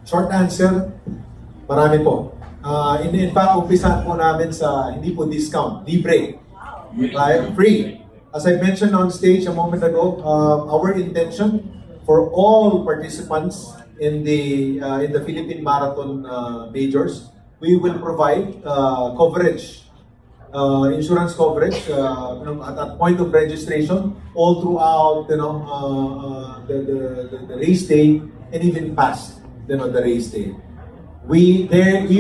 Short answer, marami po. In fact, umpisahan po namin sa hindi po discount, libre. Right? Free. As I mentioned on stage a moment ago, our intention for all participants in the Philippine Marathon majors, we will provide coverage, insurance coverage at point of registration all throughout the race day and even past the race day. We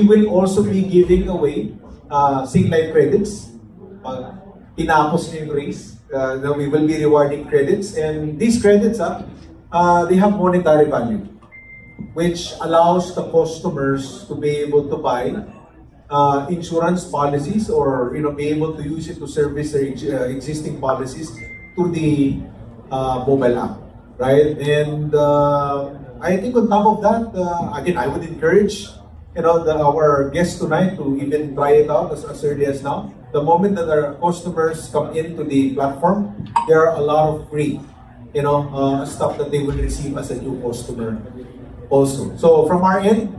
will also be giving away Singlife credits. Tinapos niyo yung race, we will be rewarding credits, and these credits they have monetary value, which allows the customers to be able to buy insurance policies or be able to use it to service their existing policies through the mobile app, right? And I think on top of that, again, I would encourage our guests tonight to even try it out as early as now. The moment that our customers come into the platform, there are a lot of free, stuff that they will receive as a new customer also. So from our end,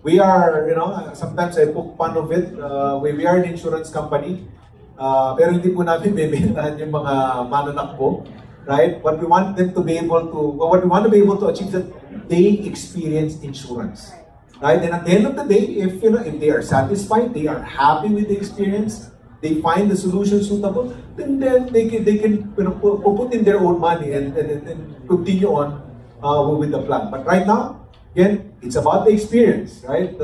we are, sometimes I poke fun of it. We are an insurance company, pero hindi po natin bebentahan yung mga mananakbo, right? What we want to be able to achieve is that they experience insurance. Right? And at the end of the day, if they are satisfied, they are happy with the experience, they find the solution suitable, then they can put in their own money and continue on with the plan. But right now, again, it's about the experience, right?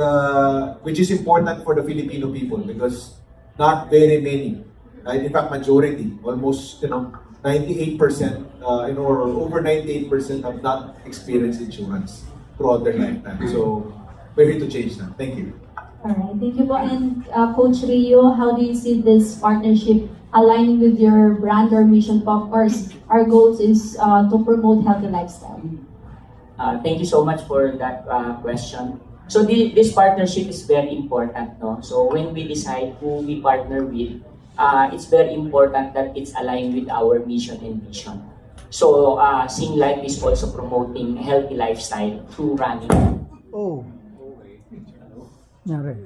Which is important for the Filipino people because not very many, right? In fact, majority, almost 98%, or over 98% have not experienced insurance throughout their lifetime. So we're here to change that. Thank you. All right, thank you po. And Coach Rio, how do you see this partnership aligning with your brand or mission po? Of course, our goal is to promote healthy lifestyle. Thank you so much for that question. So this partnership is very important, no? So when we decide who we partner with, it's very important that it's aligned with our mission and vision. So Singlife is also promoting healthy lifestyle through running. Oh. Yeah, right.